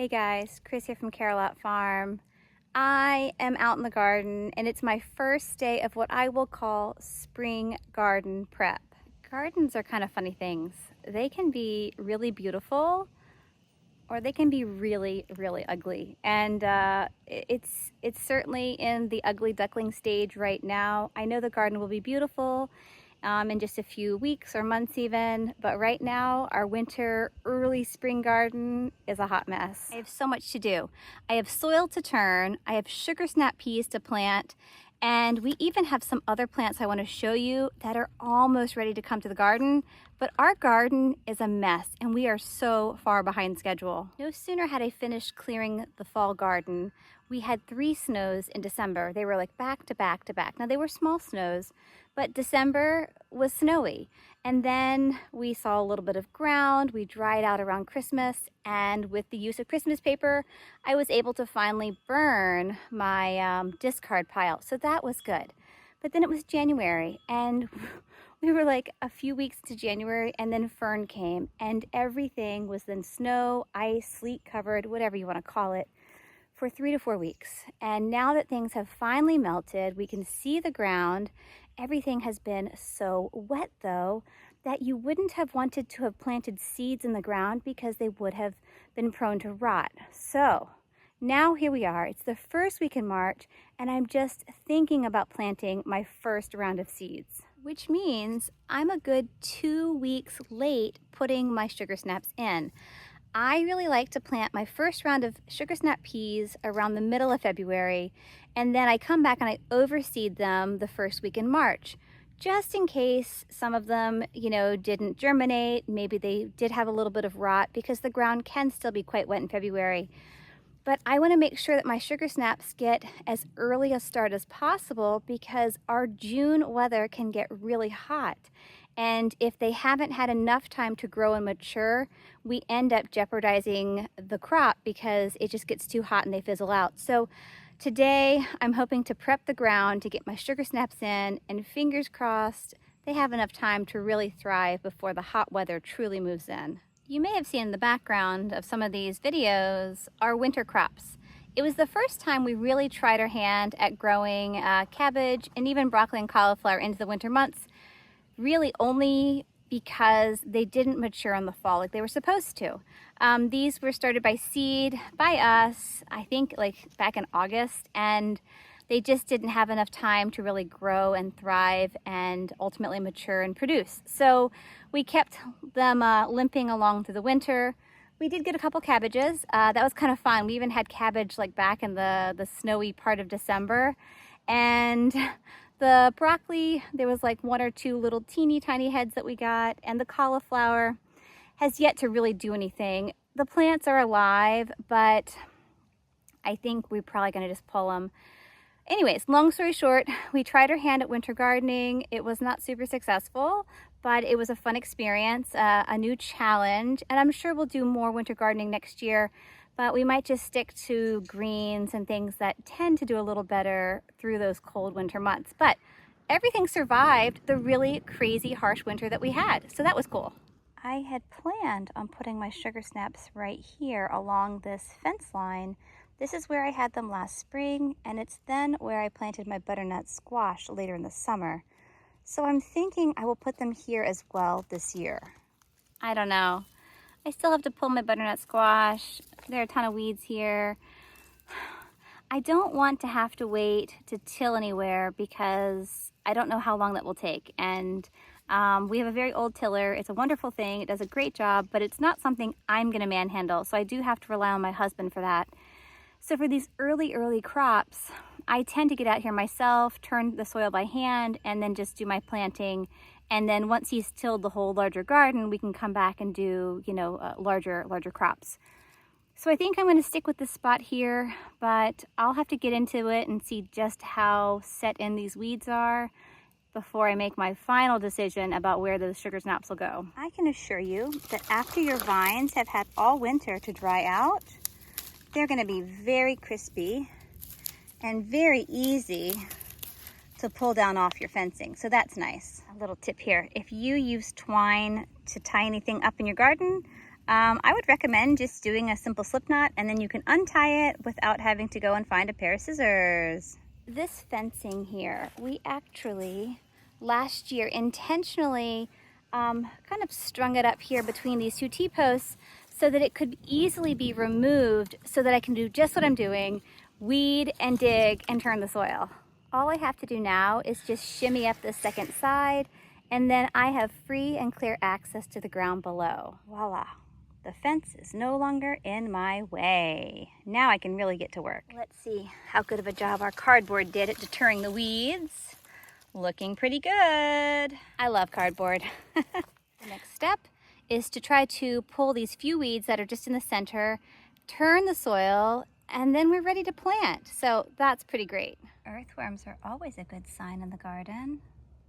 Hey guys, Chris here from Carolot Farm. I am out in the garden and it's my first day of what I will call spring garden prep. Gardens are kind of funny things. They can be really beautiful or they can be really, really ugly. And it's certainly in the ugly duckling stage right now. I know the garden will be beautiful in just a few weeks or months even, but right now our winter early spring garden is a hot mess. I have so much to do. I have soil to turn, I have sugar snap peas to plant, and we even have some other plants I want to show you that are almost ready to come to the garden, but our garden is a mess and we are so far behind schedule. No sooner had I finished clearing the fall garden, we had 3 snows in December. They were like back to back to back. Now they were small snows, but December was snowy. And then we saw a little bit of ground. We dried out around Christmas, and with the use of Christmas paper, I was able to finally burn my discard pile. So that was good. But then it was January, and we were like a few weeks to January, and then fern came, and everything was then snow, ice, sleet covered, whatever you want to call it, for 3 to 4 weeks. And now that things have finally melted, we can see the ground. Everything has been so wet though that you wouldn't have wanted to have planted seeds in the ground because they would have been prone to rot. So now here we are. It's the first week in March and I'm just thinking about planting my first round of seeds, which means I'm a good 2 weeks late putting my sugar snaps in. I really like to plant my first round of sugar snap peas around the middle of February, and then I come back and I overseed them the first week in March, just in case some of them, didn't germinate. Maybe they did have a little bit of rot because the ground can still be quite wet in February. But I want to make sure that my sugar snaps get as early a start as possible because our June weather can get really hot. And if they haven't had enough time to grow and mature, we end up jeopardizing the crop because it just gets too hot and they fizzle out. So today I'm hoping to prep the ground to get my sugar snaps in, and fingers crossed they have enough time to really thrive before the hot weather truly moves in. You may have seen in the background of some of these videos our winter crops. It was the first time we really tried our hand at growing cabbage and even broccoli and cauliflower into the winter months, really only because they didn't mature in the fall like they were supposed to. These were started by seed by us, I think like back in August, and they just didn't have enough time to really grow and thrive and ultimately mature and produce. So we kept them limping along through the winter. We did get a couple cabbages. That was kind of fun. We even had cabbage like back in the snowy part of December. And the broccoli, there was like 1 or 2 little teeny tiny heads that we got, and the cauliflower has yet to really do anything. The plants are alive, but I think we're probably gonna just pull them. Anyways, long story short, we tried our hand at winter gardening. It was not super successful, but it was a fun experience, a new challenge, and I'm sure we'll do more winter gardening next year. But we might just stick to greens and things that tend to do a little better through those cold winter months. But everything survived the really crazy harsh winter that we had, so that was cool. I had planned on putting my sugar snaps right here along this fence line. This is where I had them last spring, and it's then where I planted my butternut squash later in the summer. So I'm thinking I will put them here as well this year. I don't know. I still have to pull my butternut squash. There are a ton of weeds here. I don't want to have to wait to till anywhere because I don't know how long that will take. And we have a very old tiller. It's a wonderful thing. It does a great job, but it's not something I'm gonna manhandle. So I do have to rely on my husband for that. So for these early crops, I tend to get out here myself, turn the soil by hand, and then just do my planting. And then once he's tilled the whole larger garden, we can come back and do, larger crops. So I think I'm going to stick with this spot here, but I'll have to get into it and see just how set in these weeds are before I make my final decision about where those sugar snaps will go. I can assure you that after your vines have had all winter to dry out, they're going to be very crispy and very easy to pull down off your fencing. So that's nice. A little tip here, if you use twine to tie anything up in your garden, I would recommend just doing a simple slip knot, and then you can untie it without having to go and find a pair of scissors. This fencing here, we actually last year intentionally kind of strung it up here between these two T-posts so that it could easily be removed so that I can do just what I'm doing, weed and dig and turn the soil. All I have to do now is just shimmy up the second side, and then I have free and clear access to the ground below. Voila. The fence is no longer in my way. Now I can really get to work. Let's see how good of a job our cardboard did at deterring the weeds. Looking pretty good. I love cardboard. The next step is to try to pull these few weeds that are just in the center, turn the soil, and then we're ready to plant. So that's pretty great. Earthworms are always a good sign in the garden.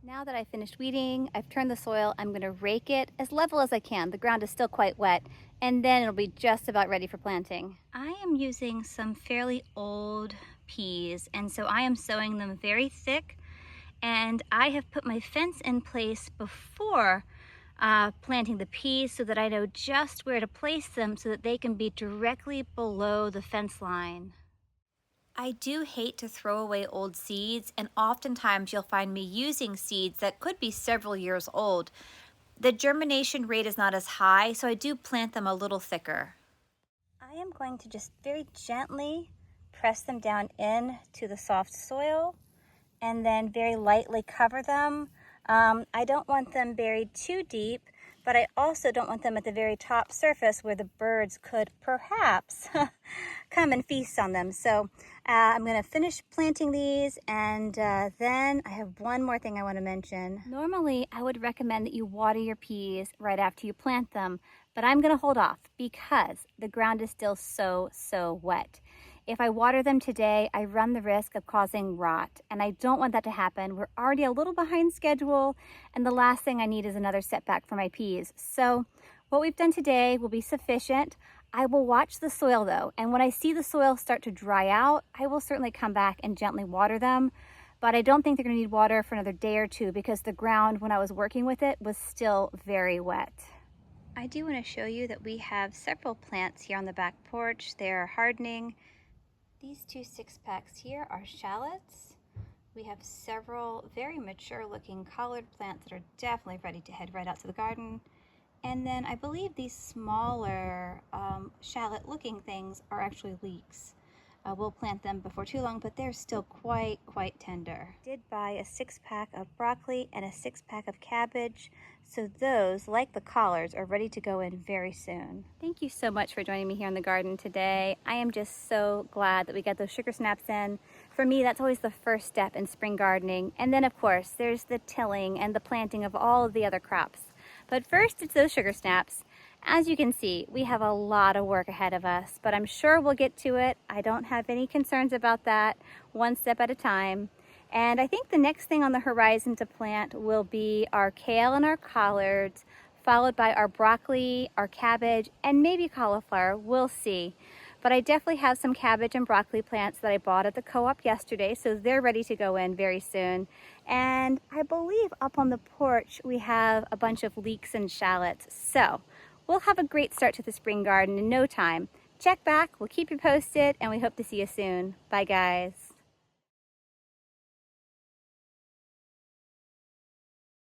Now that I've finished weeding, I've turned the soil, I'm gonna rake it as level as I can. The ground is still quite wet, and then it'll be just about ready for planting. I am using some fairly old peas, and so I am sowing them very thick, and I have put my fence in place before planting the peas so that I know just where to place them so that they can be directly below the fence line. I do hate to throw away old seeds, and oftentimes you'll find me using seeds that could be several years old. The germination rate is not as high, so I do plant them a little thicker. I am going to just very gently press them down into the soft soil and then very lightly cover them. I don't want them buried too deep, but I also don't want them at the very top surface where the birds could perhaps come and feast on them. So I'm going to finish planting these, and then I have one more thing I want to mention. Normally, I would recommend that you water your peas right after you plant them, but I'm going to hold off because the ground is still so wet. If I water them today, I run the risk of causing rot, and I don't want that to happen. We're already a little behind schedule, and the last thing I need is another setback for my peas. So what we've done today will be sufficient. I will watch the soil though, and when I see the soil start to dry out, I will certainly come back and gently water them, but I don't think they're gonna need water for another day or two because the ground, when I was working with it, was still very wet. I do want to show you that we have several plants here on the back porch. They're hardening. These two 6-packs here are shallots. We have several very mature looking collard plants that are definitely ready to head right out to the garden. And then I believe these smaller shallot looking things are actually leeks. We'll plant them before too long, but they're still quite tender. I did buy a 6-pack of broccoli and a 6-pack of cabbage. So those, like the collards, are ready to go in very soon. Thank you so much for joining me here in the garden today. I am just so glad that we got those sugar snaps in. For me, that's always the first step in spring gardening. And then of course, there's the tilling and the planting of all of the other crops. But first, it's those sugar snaps. As you can see, we have a lot of work ahead of us, but I'm sure we'll get to it. I don't have any concerns about that, one step at a time. And I think the next thing on the horizon to plant will be our kale and our collards, followed by our broccoli, our cabbage, and maybe cauliflower. We'll see. But I definitely have some cabbage and broccoli plants that I bought at the co-op yesterday, so they're ready to go in very soon. And I believe up on the porch we have a bunch of leeks and shallots. So we'll have a great start to the spring garden in no time. Check back, we'll keep you posted, and we hope to see you soon. Bye guys.